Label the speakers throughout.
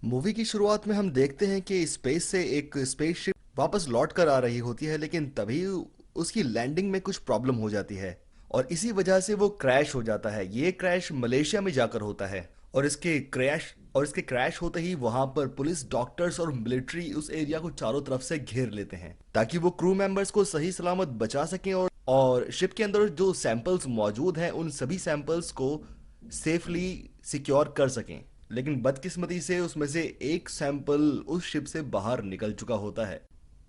Speaker 1: Movie की शुरुआत में हम देखते हैं कि स्पेस से एक स्पेसशिप वापस लौट कर आ रही होती है, लेकिन तभी उसकी लैंडिंग में कुछ प्रॉब्लम हो जाती है और इसी वजह से वो क्रैश हो जाता है। ये क्रैश मलेशिया में जाकर होता है और इसके क्रैश होते ही वहां पर पुलिस, डॉक्टर्स और मिलिट्री उस एरिया को चारों तरफ से घेर लेते हैं ताकि वो क्रू मेंबर्स को सही सलामत बचा सकें और शिप के अंदर जो सैंपल्स मौजूद हैं उन सभी सैंपल्स को सेफली सिक्योर कर सकें। लेकिन बदकिस्मती से उसमें से एक सैंपल उस शिप से बाहर निकल चुका होता है।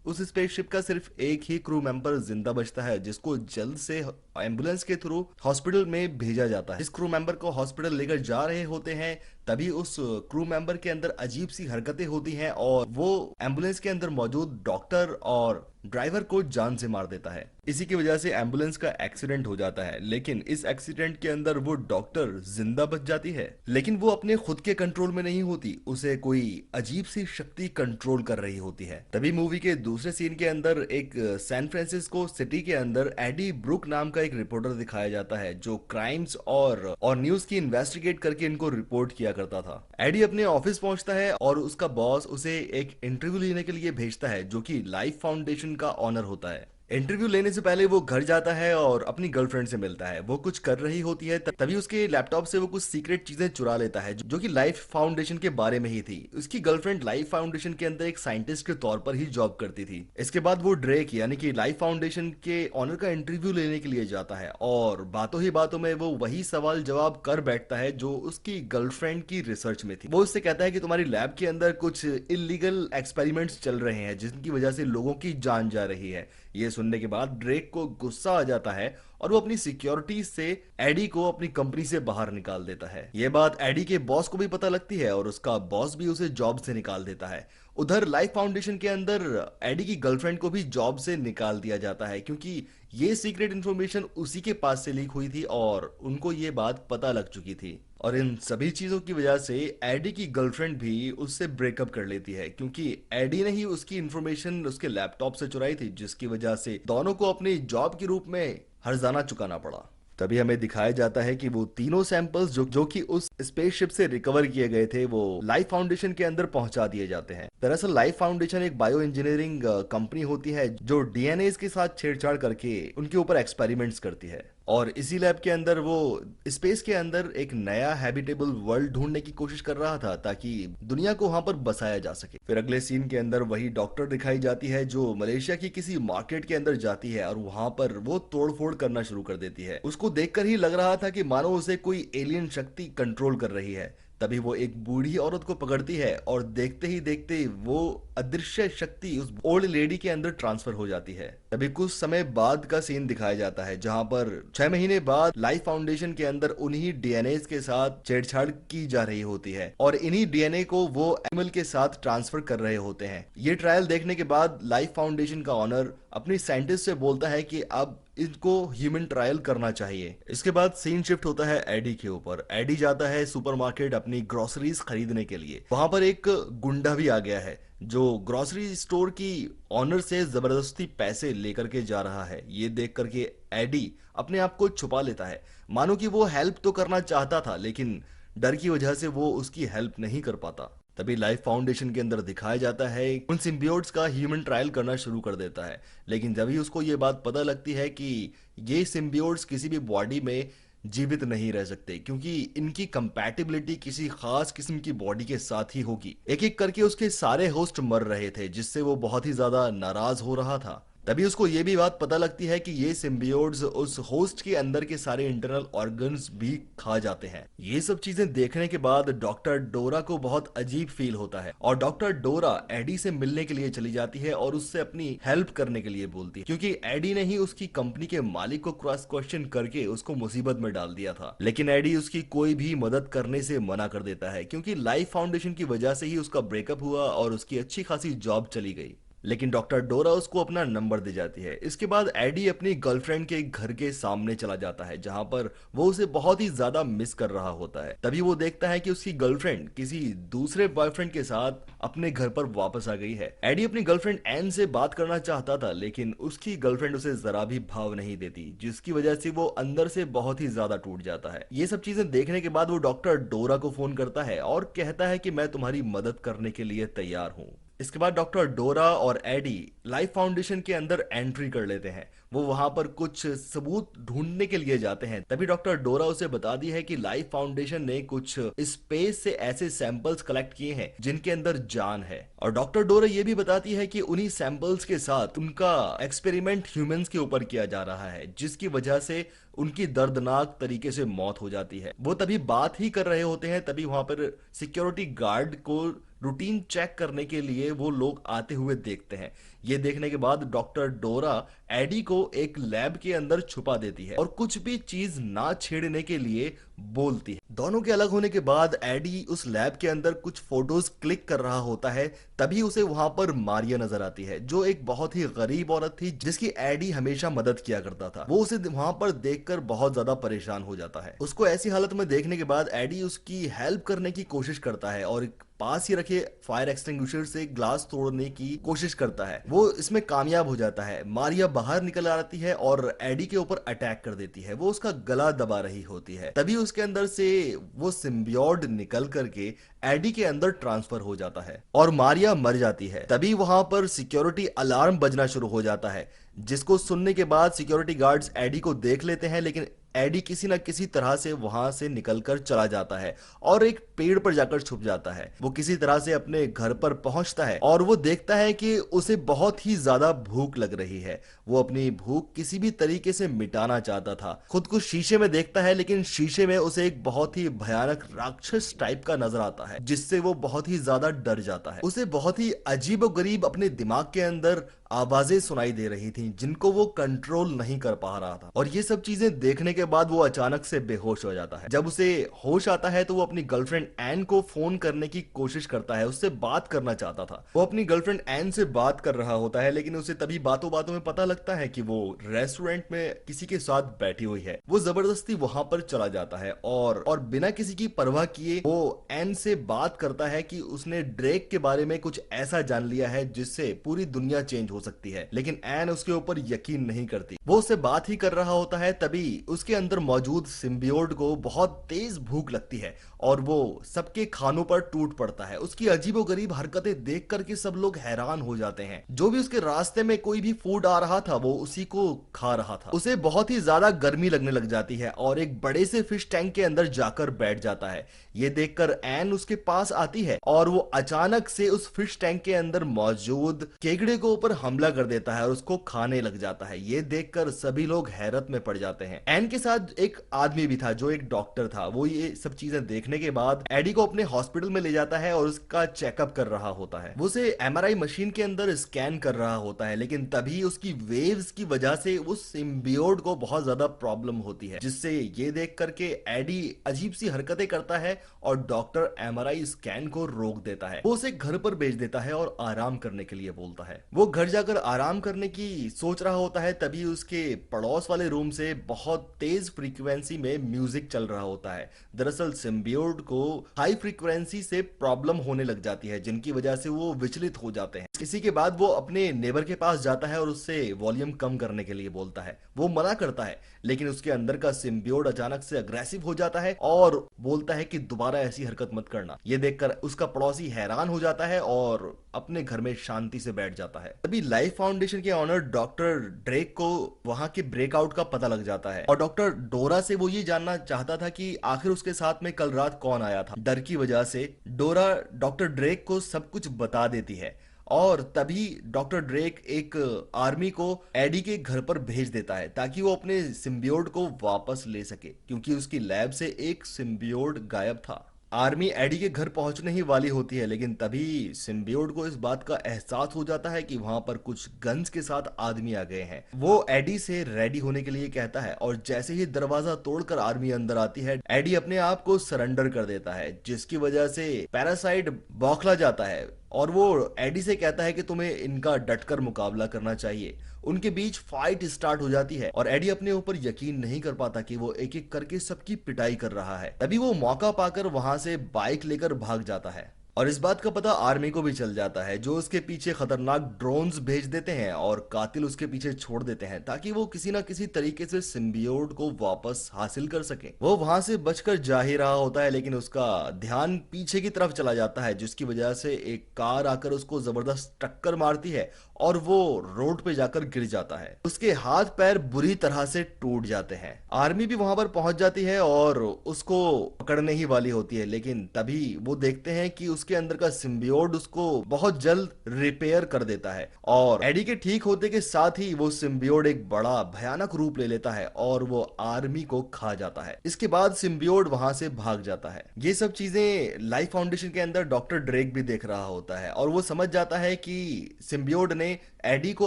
Speaker 1: उस स्पेसशिप का सिर्फ एक ही क्रू मेंबर जिंदा बचता है, जिसको जल्द से एम्बुलेंस के थ्रू हॉस्पिटल में भेजा जाता है। इस क्रू मेंबर को हॉस्पिटल लेकर जा रहे होते हैं, तभी उस क्रू मेंबर के अंदर अजीब सी हरकतें होती हैं और वो एम्बुलेंस के अंदर मौजूद डॉक्टर और ड्राइवर को जान से मार देता है। इसी की वजह से एम्बुलेंस का एक्सीडेंट हो जाता है, लेकिन इस एक्सीडेंट के अंदर वो डॉक्टर जिंदा बच जाती है। लेकिन वो अपने खुद के कंट्रोल में नहीं होती, उसे कोई अजीब सी शक्ति कंट्रोल कर रही होती है। तभी मूवी के दूसरे सीन के अंदर एक सैन फ्रांसिस्को सिटी के अंदर एडी ब्रूक नाम का एक रिपोर्टर दिखाया जाता है, जो क्राइम्स और न्यूज की इन्वेस्टिगेट करके इनको रिपोर्ट किया करता था। एडी अपने ऑफिस पहुंचता है और उसका बॉस उसे एक इंटरव्यू लेने के लिए भेजता है, जो कि लाइफ फाउंडेशन का ऑनर होता है। इंटरव्यू लेने से पहले वो घर जाता है और अपनी गर्लफ्रेंड से मिलता है। वो कुछ कर रही होती है, तभी उसके लैपटॉप से वो कुछ सीक्रेट चीजें चुरा लेता है जो कि लाइफ फाउंडेशन के बारे में ही थी। उसकी गर्लफ्रेंड लाइफ फाउंडेशन के अंदर एक साइंटिस्ट के तौर पर ही जॉब करती थी। इसके बाद वो ड्रेक यानी कि लाइफ फाउंडेशन के ऑनर का इंटरव्यू लेने के लिए जाता है और बातों ही बातों में वो वही सवाल जवाब कर बैठता है जो उसकी गर्लफ्रेंड की रिसर्च में थी। वो उससे कहता है कि तुम्हारी लैब के अंदर कुछ इलीगल एक्सपेरिमेंट्स चल रहे हैं जिनकी वजह से लोगों की जान जा रही है। ये सुनने के बाद ड्रेक को गुस्सा आ जाता है और वो अपनी सिक्योरिटी से एडी को अपनी कंपनी से बाहर निकाल देता है। ये बात एडी के बॉस को भी पता लगती है और उसका बॉस भी उसे जॉब से निकाल देता है। उधर लाइफ फाउंडेशन के अंदर एडी की गर्लफ्रेंड को भी जॉब से निकाल दिया जाता है, क्योंकि ये सीक्रेट इन्फॉर्मेशन उसी के पास से लीक हुई थी और उनको ये बात पता लग चुकी थी। और इन सभी चीजों की वजह से एडी की गर्लफ्रेंड भी उससे ब्रेकअप कर लेती है, क्योंकि एडी ने ही उसकी इंफॉर्मेशन उसके लैपटॉप से चुराई थी, जिसकी वजह से दोनों को अपनी जॉब के रूप में हर्जाना चुकाना पड़ा। तभी हमें दिखाया जाता है कि वो तीनों सैंपल्स जो कि उस स्पेसशिप से रिकवर किए गए थे, वो लाइफ फाउंडेशन के अंदर पहुंचा दिए जाते हैं। दरअसल लाइफ फाउंडेशन एक बायो इंजीनियरिंग कंपनी होती है जो डीएनए के साथ छेड़छाड़ करके उनके ऊपर एक्सपेरिमेंट्स करती है और इसी लैब के अंदर वो स्पेस के अंदर एक नया हैबिटेबल वर्ल्ड ढूंढने की कोशिश कर रहा था ताकि दुनिया को वहां पर बसाया जा सके। फिर अगले सीन के अंदर वही डॉक्टर दिखाई जाती है जो मलेशिया की किसी मार्केट के अंदर जाती है और वहां पर वो तोड़फोड़ करना शुरू कर देती है। उसको देखकर ही लग रहा था कि मानो उसे कोई एलियन शक्ति कंट्रोल कर रही है। तभी वो एक बूढ़ी औरत को पकड़ती है और देखते ही देखते वो अदृश्य शक्ति उस ओल्ड लेडी के अंदर ट्रांसफर हो जाती है। तभी कुछ समय बाद का सीन दिखाया जाता है जहां पर 6 महीने बाद लाइफ फाउंडेशन के अंदर उन्हीं डीएनए के साथ छेड़छाड़ की जा रही होती है और इन्हीं डीएनए को वो एनिमल के साथ ट्रांसफर कर रहे होते हैं। ये ट्रायल देखने के बाद लाइफ फाउंडेशन का ऑनर अपनी साइंटिस्ट से बोलता है कि अब इनको ह्यूमन ट्रायल करना चाहिए। इसके बाद सीन शिफ्ट होता है एडी के ऊपर। एडी जाता है सुपरमार्केट अपनी ग्रोसरीज खरीदने के लिए। वहां पर एक गुंडा भी आ गया है जो ग्रोसरी स्टोर की ऑनर से जबरदस्ती पैसे लेकर के जा रहा है। ये देख करके एडी अपने आप को छुपा लेता है, मानो कि वो हेल्प तो करना चाहता था लेकिन डर की वजह से वो उसकी हेल्प नहीं कर पाता। तभी लाइफ फाउंडेशन के अंदर दिखाया जाता है उन सिम्बियोट्स का ह्यूमन ट्रायल करना शुरू कर देता है, लेकिन जब ही उसको ये बात पता लगती है कि ये सिम्बियोट्स किसी भी बॉडी में जीवित नहीं रह सकते क्योंकि इनकी कंपैटिबिलिटी किसी खास किस्म की बॉडी के साथ ही होगी। एक एक करके उसके सारे होस्ट मर रहे थे, जिससे वो बहुत ही ज्यादा नाराज हो रहा था। तभी उसको ये भी बात पता लगती है कि ये सिम्बियोट्स उस होस्ट के अंदर के सारे इंटरनल ऑर्गन्स भी खा जाते हैं। ये सब चीजें देखने के बाद डॉक्टर डोरा को बहुत अजीब फील होता है और डॉक्टर डोरा एडी से मिलने के लिए चली जाती है और उससे अपनी हेल्प करने के लिए बोलती है, क्योंकि एडी ने ही उसकी कंपनी के मालिक को क्रॉस क्वेश्चन करके उसको मुसीबत में डाल दिया था। लेकिन एडी उसकी कोई भी मदद करने से मना कर देता है, क्योंकि लाइफ फाउंडेशन की वजह से ही उसका ब्रेकअप हुआ और उसकी अच्छी खासी जॉब चली गई। लेकिन डॉक्टर डोरा उसको अपना नंबर दे जाती है। इसके बाद एडी अपनी गर्लफ्रेंड के घर के सामने चला जाता है जहां पर वो उसे बहुत ही ज्यादा मिस कर रहा होता है। तभी वो देखता है कि उसकी गर्लफ्रेंड किसी दूसरे बॉयफ्रेंड के साथ अपने घर पर वापस आ गई है। एडी अपनी गर्लफ्रेंड एन से बात करना चाहता था लेकिन उसकी गर्लफ्रेंड उसे जरा भी भाव नहीं देती, जिसकी वजह से वो अंदर से बहुत ही ज्यादा टूट जाता है। ये सब चीजें देखने के बाद वो डॉक्टर डोरा को फोन करता है और कहता है कि मैं तुम्हारी मदद करने के लिए तैयार हूँ। इसके बाद डॉक्टर डोरा और एडी लाइफ फाउंडेशन के अंदर एंट्री कर लेते हैं। वो वहां पर कुछ सबूत ढूंढने के लिए जाते हैं। तभी डॉक्टर डोरा उसे बता दी है कि लाइफ फाउंडेशन ने कुछ स्पेस से ऐसे सैंपल्स कलेक्ट किए हैं जिनके अंदर जान है, और डॉक्टर डोरा ये भी बताती है कि उन्हीं सैंपल्स के साथ उनका एक्सपेरिमेंट ह्यूमंस के ऊपर किया जा रहा है, जिसकी वजह से उनकी दर्दनाक तरीके से मौत हो जाती है। वो तभी बात ही कर रहे होते हैं, तभी वहां पर सिक्योरिटी गार्ड को रूटीन चेक करने के लिए वो लोग आते हुए देखते हैं। ये देखने के बाद डॉक्टर डोरा एडी को एक लैब के अंदर छुपा देती है और कुछ भी चीज ना छेड़ने के लिए बोलती है। दोनों के अलग होने के बाद एडी उस लैब के अंदर कुछ फोटोज क्लिक कर रहा होता है। तभी उसे वहां पर मारिया नजर आती है, जो एक बहुत ही गरीब औरत थी जिसकी एडी हमेशा मदद किया करता था। वो उसे वहां पर देखकर बहुत ज्यादा परेशान हो जाता है। उसको ऐसी हालत में देखने के बाद एडी उसकी हेल्प करने की कोशिश करता है और पास ही रखे फायर एक्सटिंग्विशर से ग्लास तोड़ने की कोशिश करता है। वो इसमें कामयाब हो जाता है। मारिया बाहर निकल आती है और एडी के ऊपर अटैक कर देती है। वो उसका गला दबा रही होती है। तभी उसके अंदर से वो सिम्बियोट निकल करके एडी के अंदर ट्रांसफर हो जाता है और मारिया मर जाती है। तभी वहां पर सिक्योरिटी अलार्म बजना शुरू हो जाता है, जिसको सुनने के बाद सिक्योरिटी गार्ड्स एडी को देख लेते हैं, लेकिन एडी किसी न किसी तरह से वहां से निकलकर चला जाता है और एक पेड़ पर जाकर छुप जाता है। वो किसी तरह से अपने घर पर पहुंचता है और वो देखता है कि उसे बहुत ही ज्यादा भूख लग रही है। वो अपनी भूख किसी भी तरीके से मिटाना चाहता था। खुद को शीशे में देखता है, लेकिन शीशे में उसे एक बहुत ही भयानक राक्षस टाइप का नजर आता है, जिससे वो बहुत ही ज्यादा डर जाता है। उसे बहुत ही अजीबोगरीब अपने दिमाग के अंदर आवाजें सुनाई दे रही थी जिनको वो कंट्रोल नहीं कर पा रहा था, और ये सब चीजें देखने के बाद वो अचानक से बेहोश हो जाता है। जब उसे होश आता है तो वो अपनी गर्लफ्रेंड एन को फोन करने की कोशिश करता है, उससे बात करना चाहता था। वो अपनी गर्लफ्रेंड एन से बात कर रहा होता है, लेकिन उसे तभी बातों बातों में पता लगता है कि वो रेस्टोरेंट में किसी के साथ बैठी हुई है। वो जबरदस्ती वहां पर चला जाता है और बिना किसी की परवाह किए वो एन से बात करता है कि उसने ड्रेक के बारे में कुछ ऐसा जान लिया है जिससे पूरी दुनिया चेंज हो सकती है, लेकिन एन उसके ऊपर यकीन नहीं करती। वो उससे बात ही कर रहा होता है, तभी उसके अंदर मौजूद सिम्बियोट को बहुत तेज भूख लगती है और वो सबके खानों पर टूट पड़ता है। उसकी अजीबोगरीब हरकतें देख करके सब लोग हैरान हो जाते हैं। जो भी उसके रास्ते में कोई भी फूड आ रहा था वो उसी को खा रहा था। उसे बहुत ही ज्यादा गर्मी लगने लग जाती है और एक बड़े से फिश टैंक के अंदर जाकर बैठ जाता है। ये देखकर एन उसके पास आती है और वो अचानक से उस फिश टैंक के अंदर मौजूद केकड़े को ऊपर हमला कर देता है और उसको खाने लग जाता है। ये देखकर सभी लोग हैरत में पड़ जाते हैं। एन के साथ एक आदमी भी था जो एक डॉक्टर था। वो ये सब चीजें देखने के बाद एडी को अपने हॉस्पिटल में ले जाता है और उसका चेकअप कर रहा होता है। वो उसे एमआरआई मशीन के अंदर स्कैन कर रहा होता है, लेकिन तभी उसकी वेव्स की वजह से उस सिम्बियोट को बहुत ज्यादा प्रॉब्लम होती है, जिससे ये देख करके एडी अजीब सी हरकतें करता है और डॉक्टर एमआरआई स्कैन को रोक देता है। वो उसे घर पर भेज देता है और आराम करने के लिए बोलता है। वो घर जाकर आराम करने की सोच रहा होता है, तभी उसके पड़ोस वाले रूम से बहुत तेज फ्रीक्वेंसी में म्यूजिक चल रहा होता है। दरअसल सिम्बियोट को हाई फ्रीक्वेंसी से प्रॉब्लम होने लग जाती है, जिनकी वजह से वो विचलित हो जाते हैं। इसी के बाद वो अपने नेबर के पास जाता है और उससे वॉल्यूम कम करने के लिए बोलता है। वो मना करता है, लेकिन उसके अंदर का सिम्बियोट अचानक से अग्रेसिव हो जाता है और बोलता है कि दोबारा ऐसी हरकत मत करना। ये देखकर उसका पड़ोसी हैरान हो जाता है और अपने घर में शांति से बैठ जाता है। तभी लाइफ फाउंडेशन के ऑनर डॉक्टर ड्रेक को वहां के ब्रेकआउट का पता लग जाता है और डॉक्टर डोरा से वो ये जानना चाहता था कि आखिर उसके साथ में कल रात कौन आया था। डर की वजह से डोरा डॉक्टर ड्रेक को सब कुछ बता देती है और तभी डॉक्टर ड्रेक एक आर्मी को एडी के घर पर भेज देता है ताकि वो अपने सिम्बियोट को वापस ले सके, क्योंकि उसकी लैब से एक सिम्बियोट गायब था। आर्मी एडी के घर पहुंचने ही वाली होती है, लेकिन तभी सिम्बियोट को इस बात का एहसास हो जाता है कि वहां पर कुछ गन्स के साथ आदमी आ गए हैं। वो एडी से रेडी होने के लिए कहता है और जैसे ही दरवाजा तोड़कर आर्मी अंदर आती है, एडी अपने आप को सरेंडर कर देता है, जिसकी वजह से पैरासाइट बौखला जाता है और वो एडी से कहता है कि तुम्हें इनका डटकर मुकाबला करना चाहिए। उनके बीच फाइट स्टार्ट हो जाती है और एडी अपने ऊपर यकीन नहीं कर पाता कि वो एक एक करके सबकी पिटाई कर रहा है। तभी वो मौका पाकर वहां से बाइक लेकर भाग जाता है और इस बात का पता आर्मी को भी चल जाता है, जो उसके पीछे खतरनाक ड्रोन्स भेज देते हैं और कातिल उसके पीछे छोड़ देते हैं ताकि वो किसी ना किसी तरीके से सिम्बियोट को वापस हासिल कर सके। वो वहां से बचकर जा ही रहा होता है लेकिन उसका ध्यान पीछे की तरफ चला जाता है, जिसकी वजह से एक कार आकर उसको जबरदस्त टक्कर मारती है और वो रोड पे जाकर गिर जाता है। उसके हाथ पैर बुरी तरह से टूट जाते हैं। आर्मी भी वहां पर पहुंच जाती है और उसको पकड़ने ही वाली होती है, लेकिन तभी वो देखते हैं कि उसके अंदर का सिम्बियोट उसको बहुत जल्द रिपेयर कर देता है और एडी के ठीक होते के साथ ही वो सिम्बियोट एक बड़ा भयानक रूप ले लेता है और वो आर्मी को खा जाता है। इसके बाद सिम्बियोट वहां से भाग जाता है। ये सब चीजें लाइफ फाउंडेशन के अंदर डॉक्टर ड्रेक भी देख रहा होता है और वो समझ जाता है कि सिम्बियोट ने एडी को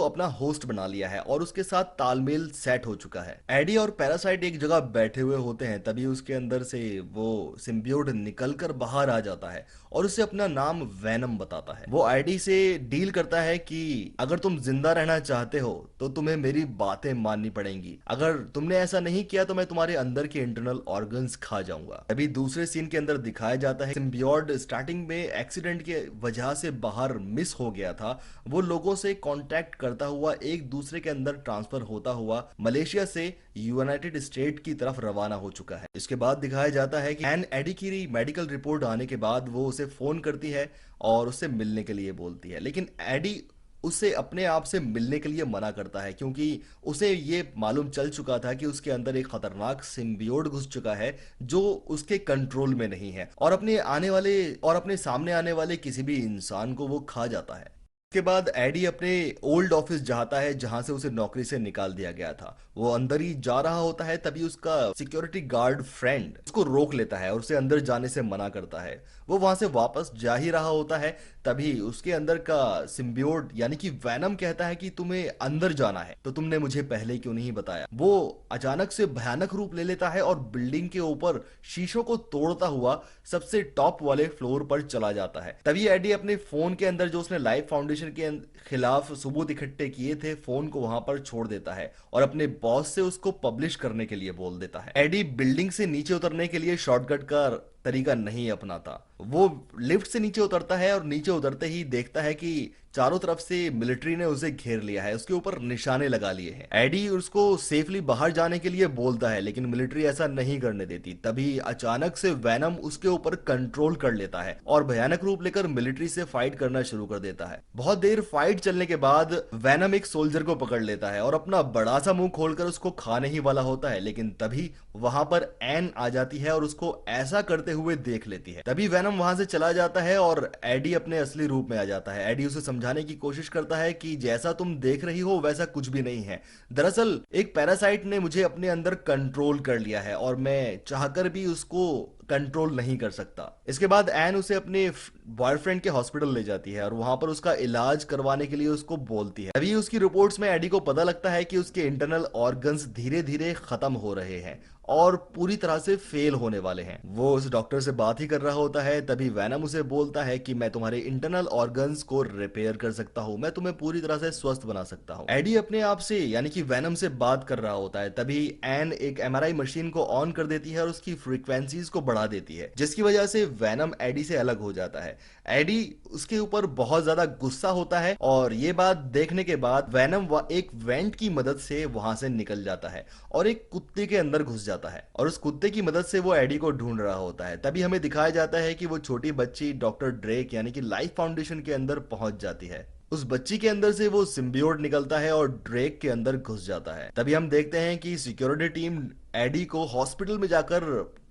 Speaker 1: अपना होस्ट बना लिया है और उसके साथ तालमेल सेट हो चुका है। एडी और पैरासाइट एक जगह बैठे हुए होते हैं, तभी उसके अंदर से वो सिम्बियोट निकलकर बाहर आ जाता है और उसे अपना नाम वैनम बताता है। वो एडी से डील करता है कि अगर तुम जिंदा रहना चाहते हो तो तुम्हें मेरी बातें माननी पड़ेंगी, अगर तुमने ऐसा नहीं किया तो मैं तुम्हारे अंदर के इंटरनल ऑर्गन्स खा जाऊंगा। अभी दूसरे सीन के अंदर दिखाया जाता है सिम्बियोट स्टार्टिंग में एक्सीडेंट के वजह से बाहर मिस हो गया था। वो लोगों से कांटेक्ट करता हुआ एक दूसरे के अंदर ट्रांसफर होता हुआ मलेशिया से यूनाइटेड स्टेट की तरफ रवाना हो चुका है। इसके बाद दिखाया जाता है कि एन एडी की मेडिकल रिपोर्ट आने के बाद वो उसे फोन करती है और उससे मिलने के लिए बोलती है, लेकिन एडी उसे अपने आप से मिलने के लिए मना करता है क्योंकि उसे ये मालूम चल चुका था कि उसके अंदर एक खतरनाक सिम्बियोट घुस चुका है जो उसके कंट्रोल में नहीं है और अपने सामने आने वाले किसी भी इंसान को वो खा जाता है। उसके बाद एडी अपने ओल्ड ऑफिस जाता है जहां से उसे नौकरी से निकाल दिया गया था। वो अंदर ही जा रहा होता है तभी उसका सिक्योरिटी गार्ड फ्रेंड उसको रोक लेता है और उसे अंदर जाने से मना करता है। वो वहां से वापस जा ही रहा होता है तभी उसके अंदर का सिम्बियोट यानी कि वैनम कहता है कि तुम्हें अंदर जाना है तो तुमने मुझे पहले क्यों नहीं बताया। वो अचानक से भयानक रूप ले लेता है और बिल्डिंग के ऊपर शीशों को तोड़ता हुआ सबसे टॉप वाले फ्लोर पर चला जाता है। तभी एडी अपने फोन के अंदर जो उसने लाइफ फाउंडेशन के खिलाफ सबूत इकट्ठे किए थे फोन को वहां पर छोड़ देता है और अपने बॉस से उसको पब्लिश करने के लिए बोल देता है। एडी बिल्डिंग से नीचे उतरने के लिए शॉर्टकट का तरीका नहीं अपनाता। वो लिफ्ट से नीचे उतरता है और नीचे उतरते ही देखता है कि चारों तरफ से मिलिट्री ने उसे घेर लिया है, उसके ऊपर निशाने लगा लिए हैं। एडी उसको सेफली बाहर जाने के लिए बोलता है लेकिन मिलिट्री ऐसा नहीं करने देती। तभी अचानक से वैनम उसके ऊपर कंट्रोल कर लेता है और भयानक रूप लेकर मिलिट्री से फाइट करना शुरू कर देता है। बहुत देर फाइट चलने के बाद वैनम एक सोल्जर को पकड़ लेता है और अपना बड़ा सा मुंह खोलकर उसको खाने ही वाला होता है, लेकिन तभी वहां पर एन आ जाती है और उसको ऐसा करते हुए देख लेती है। तभी वैनम वहां से चला जाता है और एडी अपने असली रूप में आ जाता है। एडी उसे समझाने की कोशिश करता है कि जैसा तुम देख रही हो वैसा कुछ भी नहीं है, दरअसल एक पैरासाइट ने मुझे अपने अंदर कंट्रोल कर लिया है और मैं चाहकर भी उसको कंट्रोल नहीं कर सकता। इसके बाद एन उसे अपने बॉयफ्रेंड के हॉस्पिटल ले जाती है और वहां पर उसका इलाज करवाने के लिए उसको बोलती है। अभी उसकी रिपोर्ट्स में एडी को पता लगता है कि उसके इंटरनल ऑर्गन्स धीरे धीरे खत्म हो रहे हैं और पूरी तरह से फेल होने वाले हैं। वो उस डॉक्टर से बात ही कर रहा होता है तभी वैनम उसे बोलता है कि मैं तुम्हारे इंटरनल ऑर्गन्स को रिपेयर कर सकता हूं, मैं तुम्हें पूरी तरह से स्वस्थ बना सकता हूं। एडी अपने आप से यानी कि वैनम से बात कर रहा होता है तभी एन एक एमआरआई मशीन को ऑन कर देती है और उसकी फ्रीक्वेंसीज को बढ़ा देती है, जिसकी वजह से वैनम एडी से अलग हो जाता है। एडी उसके ऊपर बहुत ज्यादा गुस्सा होता है और ये बात देखने के बाद वैनम एक वेंट की मदद से वहां से निकल जाता है और एक कुत्ते के अंदर घुस जाता है और उस कुत्ते की मदद से वो एडी को ढूंढ रहा होता है। तभी हमें दिखाया जाता है कि वो छोटी बच्ची डॉक्टर ड्रेक यानी कि लाइफ फाउंडेशन के अंदर पहुंच जाती है। उस बच्ची के अंदर से वो सिम्बियोट निकलता है और ड्रेक के अंदर घुस जाता है। तभी हम देखते हैं कि सिक्योरिटी टीम एडी को हॉस्पिटल में जाकर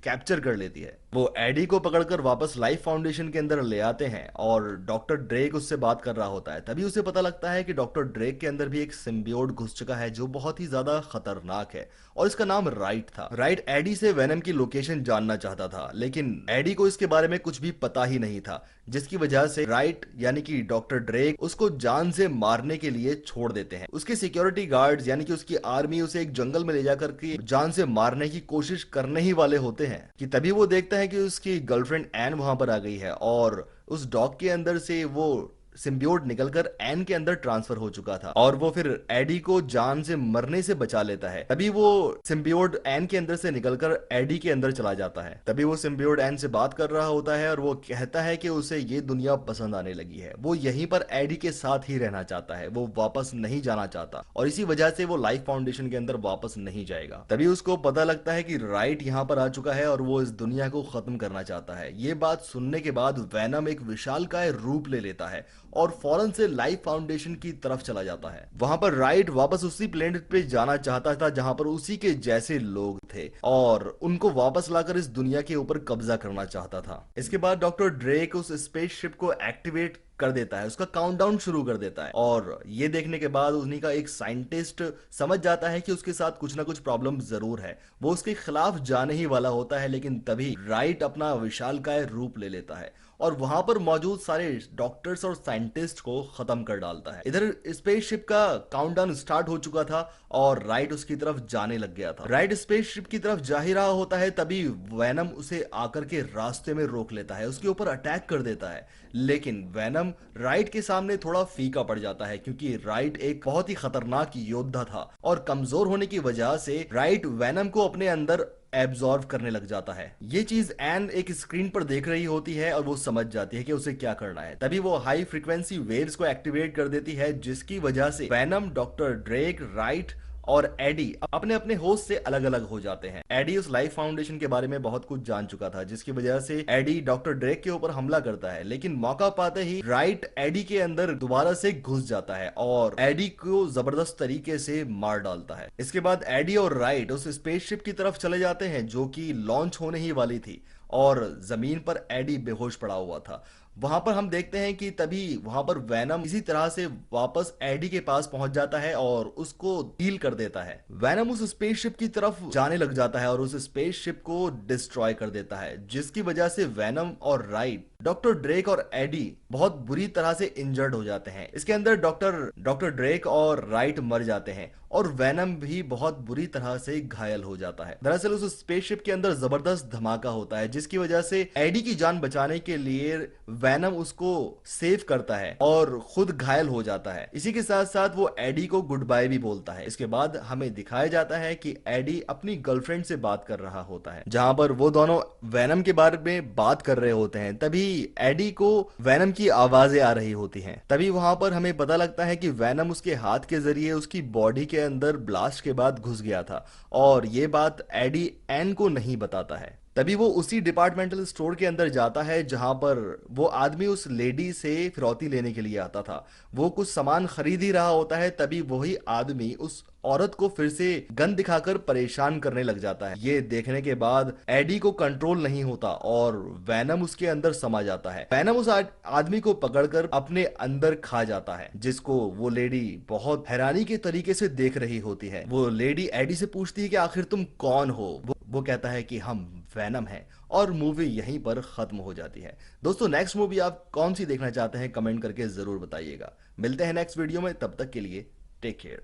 Speaker 1: कैप्चर कर लेती है। वो एडी को पकड़कर वापस लाइफ फाउंडेशन के अंदर ले आते हैं और डॉक्टर ड्रेक उससे बात कर रहा होता है। तभी उसे पता लगता है कि डॉक्टर ड्रेक के अंदर भी एक सिम्बियोट घुस चुका है जो बहुत ही ज्यादा खतरनाक है और इसका नाम राइट था। राइट एडी से वेनम की लोकेशन जानना चाहता था लेकिन एडी को इसके बारे में कुछ भी पता ही नहीं था, जिसकी वजह से राइट यानी कि डॉक्टर ड्रेक उसको जान से मारने के लिए छोड़ देते हैं। उसके सिक्योरिटी गार्ड्स यानी कि उसकी आर्मी उसे एक जंगल में ले जाकर के जान से मारने की कोशिश करने ही वाले होते हैं कि तभी वो देखता है कि उसकी गर्लफ्रेंड एन वहां पर आ गई है और उस डॉग के अंदर से वो सिम्बियोट निकलकर एन के अंदर ट्रांसफर हो चुका था और वो फिर एडी को जान से मरने से बचा लेता है। तभी वो सिम्बियोट एन के अंदर से निकलकर एडी के अंदर चला जाता है। तभी वो सिम्बियोट एन से बात कर रहा होता है और वो कहता है कि उसे ये दुनिया पसंद आने लगी है, वो यहीं पर एडी के साथ ही रहना चाहता है, वो वापस नहीं जाना चाहता और इसी वजह से वो लाइफ फाउंडेशन के अंदर वापस नहीं जाएगा। तभी उसको पता लगता है कि राइट यहाँ पर आ चुका है और वो इस दुनिया को खत्म करना चाहता है। ये बात सुनने के बाद वैनम एक विशालकाय रूप ले लेता है और फौरन से लाइफ फाउंडेशन की तरफ चला जाता है। वहां पर राइट वापस उसी प्लेनेट पे जाना चाहता था जहां पर उसी के जैसे लोग थे और उनको वापस लाकर इस दुनिया के ऊपर कब्जा करना चाहता था। इसके बाद डॉक्टर ड्रेक उस स्पेसशिप को एक्टिवेट कर देता है, उसका काउंटडाउन शुरू कर देता है और ये देखने के बाद उन्हीं का एक साइंटिस्ट समझ जाता है कि उसके साथ कुछ ना कुछ प्रॉब्लम जरूर है। वो उसके खिलाफ जाने ही वाला होता है, लेकिन तभी राइट अपना विशालकाय रूप ले लेता है और वहां पर मौजूद सारे डॉक्टर्स और साइंटिस्ट को खत्म कर डालता है। इधर स्पेसशिप का काउंटडाउन स्टार्ट हो चुका था और राइट उसकी तरफ जाने लग गया था। राइट स्पेसशिप की तरफ जा ही रहा होता है, तभी वैनम उसे आकर के रास्ते में रोक लेता है, उसके ऊपर अटैक कर देता है। लेकिन वैनम राइट के सामने थोड़ा फीका पड़ जाता है क्योंकि राइट एक बहुत ही खतरनाक योद्धा था और कमजोर होने की वजह से राइट वैनम को अपने अंदर एब्जॉर्व करने लग जाता है। ये चीज एन एक स्क्रीन पर देख रही होती है और वो समझ जाती है कि उसे क्या करना है। तभी वो हाई फ्रीक्वेंसी वेव्स को एक्टिवेट कर देती है जिसकी वजह से वैनम, डॉक्टर ड्रेक, राइट और एडी अपने अपने होस्ट से अलग अलग हो जाते हैं। एडी उस लाइफ फाउंडेशन के बारे में बहुत कुछ जान चुका था जिसकी वजह से एडी डॉक्टर ड्रेक के ऊपर हमला करता है, लेकिन मौका पाते ही राइट एडी के अंदर दोबारा से घुस जाता है और एडी को जबरदस्त तरीके से मार डालता है। इसके बाद एडी और राइट उस स्पेसशिप की तरफ चले जाते हैं जो कि लॉन्च होने ही वाली थी और जमीन पर एडी बेहोश पड़ा हुआ था। वहां पर हम देखते हैं कि तभी वहां पर वैनम इसी तरह से वापस एडी के पास पहुंच जाता है और उसको हील कर देता है। वैनम उस स्पेसशिप की तरफ जाने लग जाता है और उस स्पेसशिप को डिस्ट्रॉय कर देता है जिसकी वजह से वैनम और राइट, डॉक्टर ड्रेक और एडी बहुत बुरी तरह से इंजर्ड हो जाते हैं। इसके अंदर डॉक्टर ड्रेक और राइट मर जाते हैं और वैनम भी बहुत बुरी तरह से घायल हो जाता है। दरअसल उस स्पेसशिप के अंदर जबरदस्त धमाका होता है जिसकी वजह से एडी की जान बचाने के लिए वैनम उसको सेव करता है और खुद घायल हो जाता है। इसी के साथ साथ वो एडी को गुड बाय भी बोलता है। इसके बाद हमें दिखाया जाता है कि एडी अपनी गर्लफ्रेंड से बात कर रहा होता है जहां पर वो दोनों वैनम के बारे में बात कर रहे होते हैं। तभी एडी को वैनम की आवाजें आ रही होती हैं। तभी वहां पर हमें पता लगता है कि वैनम उसके हाथ के जरिए उसकी बॉडी के अंदर ब्लास्ट के बाद घुस गया था और ये बात एडी एन को नहीं बताता है। तभी वो उसी डिपार्टमेंटल स्टोर के अंदर जाता है जहां पर वो आदमी उस लेडी से फिरौती लेने के लिए आता था। वो कुछ सामान खरीद ही रहा होता है, तभी वही आदमी उस औरत को फिर से गन दिखाकर परेशान करने लग जाता है। ये देखने के बाद एडी को कंट्रोल नहीं होता और वैनम उसके अंदर समा जाता है। वैनम उस आदमी को पकड़कर अपने अंदर खा जाता है जिसको वो लेडी बहुत हैरानी के तरीके से देख रही होती है। वो लेडी एडी से पूछती है कि आखिर तुम कौन हो। वो कहता है कि हम वैनम है और मूवी यहीं पर खत्म हो जाती है। दोस्तों नेक्स्ट मूवी आप कौन सी देखना चाहते हैं कमेंट करके जरूर बताइएगा। मिलते हैं नेक्स्ट वीडियो में, तब तक के लिए टेक केयर।